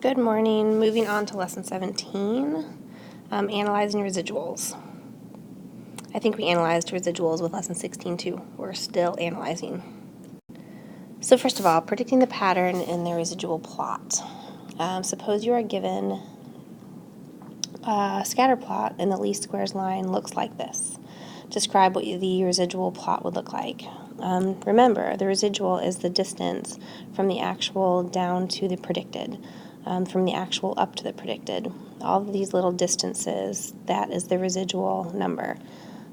Good morning. Moving on to lesson 17, analyzing residuals. I think we analyzed residuals with lesson 16 too. We're still analyzing. So first of all, predicting the pattern in the residual plot. Suppose you are given a scatter plot and the least squares line looks like this. Describe what the residual plot would look like. Remember, the residual is the distance from the actual down to the predicted. From the actual up to the predicted. All of these little distances, that is the residual number.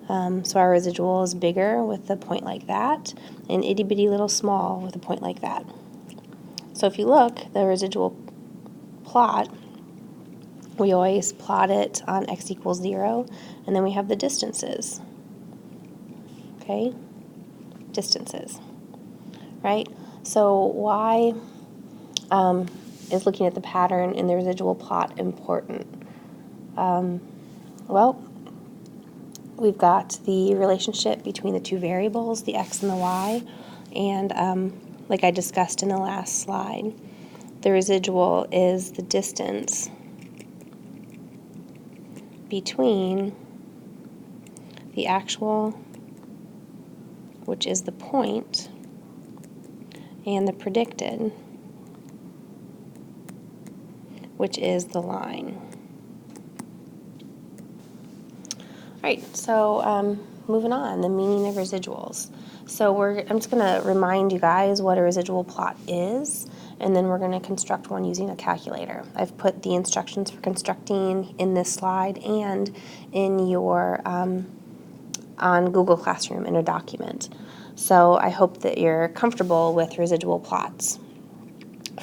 So our residual is bigger with a point like that, and itty bitty little small with a point like that. So if you look, the residual plot, we always plot it on x equals 0, and then we have the distances. Okay? Distances. Right? So why is looking at the pattern in the residual plot important? Well, we've got the relationship between the two variables, the x and the y, and like I discussed in the last slide, the residual is the distance between the actual, which is the point, and the predicted, which is the line. All right, so moving on, the meaning of residuals. So I'm just going to remind you guys what a residual plot is, and then we're going to construct one using a calculator. I've put the instructions for constructing in this slide and in your on Google Classroom in a document. So I hope that you're comfortable with residual plots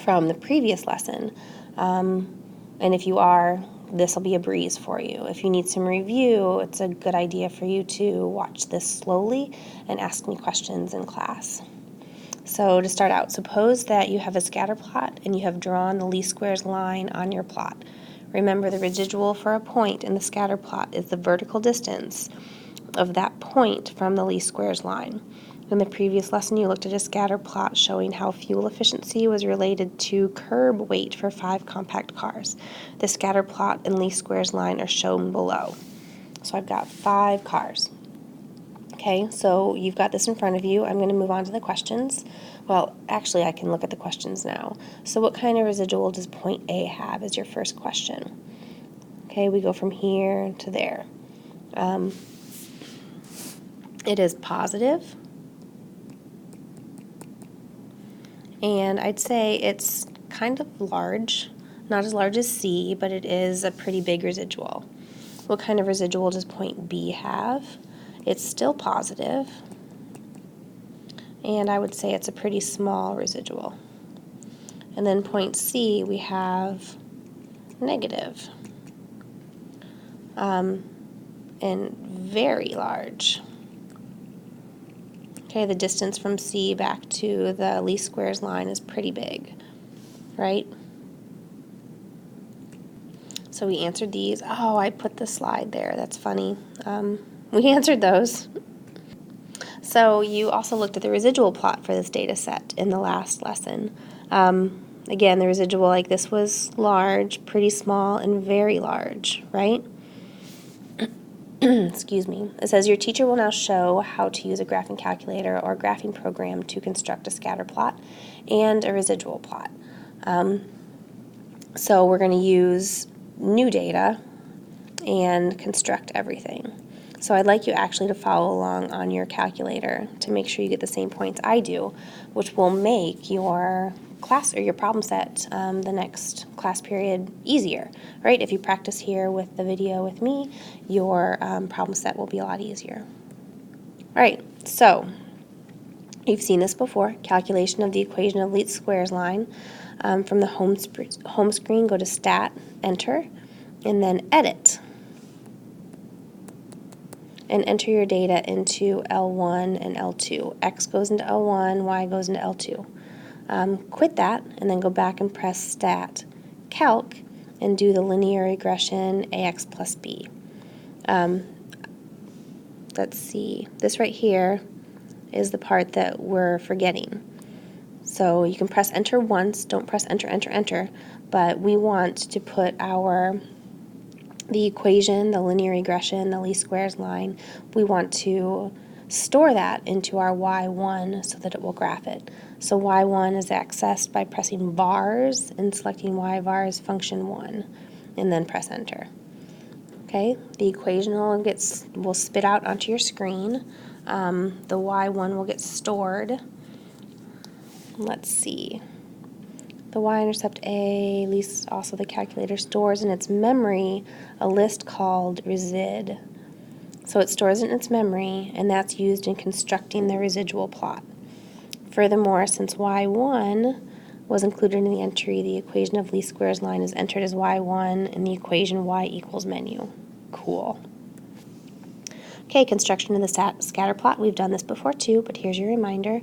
from the previous lesson. And if you are, this will be a breeze for you. If you need some review, it's a good idea for you to watch this slowly and ask me questions in class. So to start out, suppose that you have a scatter plot and you have drawn the least squares line on your plot. Remember, the residual for a point in the scatter plot is the vertical distance of that point from the least squares line. In the previous lesson, you looked at a scatter plot showing how fuel efficiency was related to curb weight for 5 compact cars. The scatter plot and least squares line are shown below. So I've got 5 cars. Okay, so you've got this in front of you. I'm going to move on to the questions. Well, actually, I can look at the questions now. So what kind of residual does point A have is your first question. Okay, we go from here to there. It is positive. And I'd say it's kind of large, not as large as C, but it is a pretty big residual. What kind of residual does point B have? It's still positive, and I would say it's a pretty small residual. And then point C, we have negative, and very large. Okay, the distance from C back to the least squares line is pretty big, right? So we answered these. Oh, I put the slide there. That's funny. We answered those. So you also looked at the residual plot for this data set in the last lesson. Again, the residual like this was large, pretty small, and very large, right? Excuse me. It says your teacher will now show how to use a graphing calculator or graphing program to construct a scatter plot and a residual plot. So we're going to use new data and construct everything. So I'd like you actually to follow along on your calculator to make sure you get the same points I do, which will make your class or your problem set the next class period easier, right? If you practice here with the video with me, your problem set will be a lot easier. All right, so you've seen this before, calculation of the equation of least squares line. From the home screen, go to Stat, Enter, and then Edit. And enter your data into L1 and L2. X goes into L1, Y goes into L2. Quit that, and then go back and press Stat, Calc, and do the linear regression AX plus B. Let's see. This right here is the part that we're forgetting. So you can press enter once, don't press enter, enter, enter, but we want to put the equation, the linear regression, the least squares line, we want to store that into our y1 so that it will graph it. So y1 is accessed by pressing vars and selecting y vars function 1, and then press enter. Okay, the equation will spit out onto your screen. The y1 will get stored. Let's see. The y-intercept A, least also the calculator stores in its memory a list called resid. So it stores it in its memory, and that's used in constructing the residual plot. Furthermore, since y1 was included in the entry, the equation of least squares line is entered as y1 in the equation y equals menu. Cool. Okay, construction of the scatter plot. We've done this before too, but here's your reminder.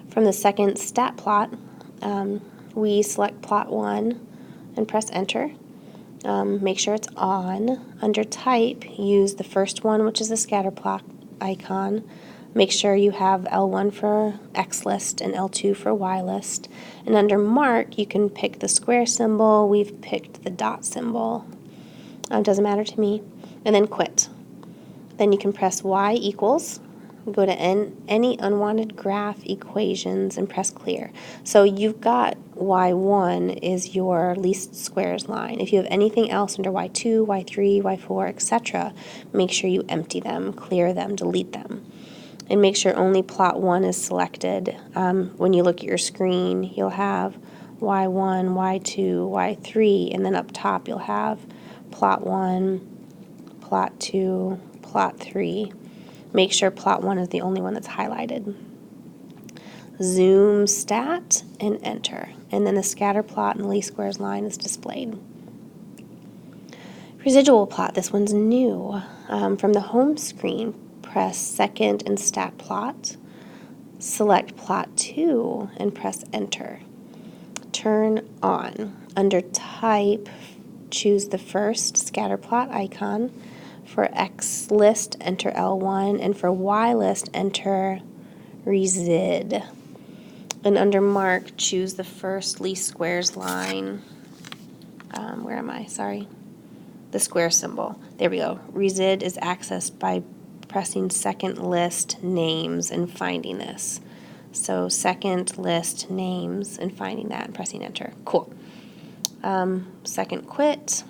From the second stat plot, we select plot 1 and press enter. Make sure it's on. Under type, use the first one, which is the scatter plot icon. Make sure you have L1 for X list and L2 for Y list. And under mark, you can pick the square symbol. We've picked the dot symbol. Doesn't matter to me. And then quit. Then you can press Y equals. Go to any unwanted graph equations and press clear. So you've got y1 is your least squares line. If you have anything else under y2, y3, y4, etc., make sure you empty them, clear them, delete them. And make sure only plot 1 is selected. When you look at your screen, you'll have y1, y2, y3, and then up top you'll have plot 1, plot 2, plot 3. Make sure plot 1 is the only one that's highlighted. Zoom stat and enter. And then the scatter plot and the least squares line is displayed. Residual plot, this one's new. From the home screen, press second and stat plot. Select plot 2 and press enter. Turn on. Under type, choose the first scatter plot icon. For X list, enter L1, and for Y list, enter resid. And under mark, choose the first least squares line. Where am I? Sorry. The square symbol. There we go. Resid is accessed by pressing second list names and finding this. So second list names and finding that and pressing enter. Cool. Second quit.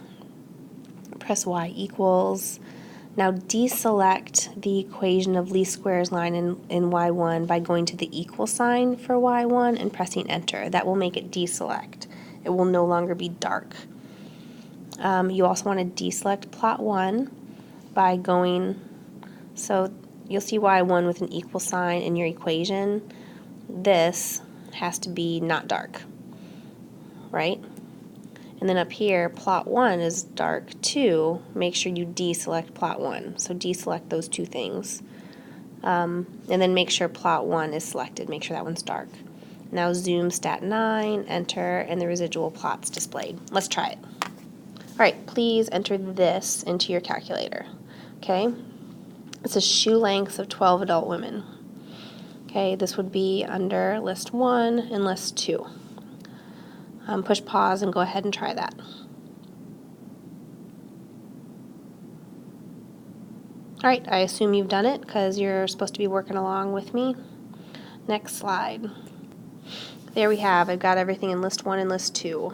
Press Y equals. Now deselect the equation of least squares line in y1 by going to the equal sign for y1 and pressing enter. That will make it deselect. It will no longer be dark. You also want to deselect plot 1 by going, so you'll see y1 with an equal sign in your equation. This has to be not dark, right? And then up here, plot 1 is dark too. Make sure you deselect plot 1. So deselect those two things. And then make sure plot 1 is selected. Make sure that one's dark. Now zoom stat 9, enter, and the residual plot's displayed. Let's try it. All right, please enter this into your calculator. Okay? It's a shoe length of 12 adult women. Okay, this would be under list 1 and list 2. Push pause and go ahead and try that. All right, I assume you've done it because you're supposed to be working along with me. Next slide. There we have, I've got everything in list 1 and list 2.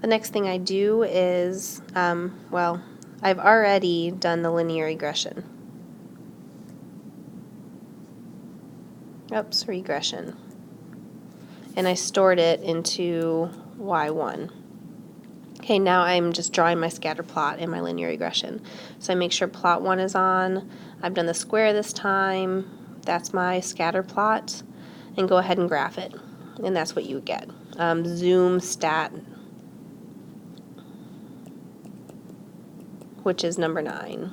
The next thing I do is, well, I've already done the linear regression. Oops, regression. And I stored it into y1. Okay, now I'm just drawing my scatter plot and my linear regression. So I make sure plot 1 is on. I've done the square this time. That's my scatter plot. And go ahead and graph it. And that's what you would get. Zoom stat, which is number 9.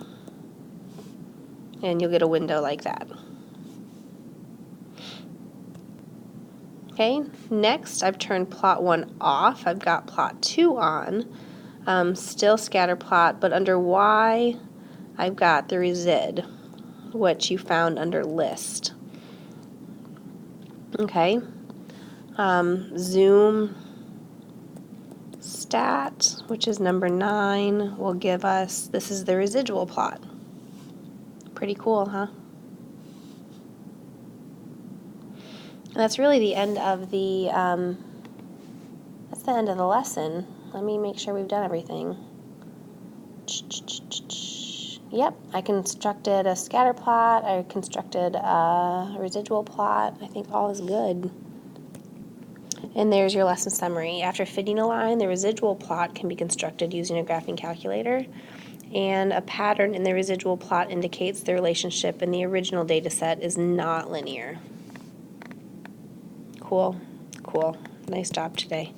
And you'll get a window like that. Okay, next I've turned plot 1 off. I've got plot 2 on. Still scatter plot, but under Y, I've got the resid, which you found under list. Okay, Zoom stat, which is number 9, will give us, this is the residual plot. Pretty cool, huh? And that's really the end of the, that's the end of the lesson. Let me make sure we've done everything. Yep, I constructed a scatter plot, I constructed a residual plot. I think all is good. And there's your lesson summary. After fitting a line, the residual plot can be constructed using a graphing calculator. And a pattern in the residual plot indicates the relationship in the original data set is not linear. Cool, cool. Nice job today.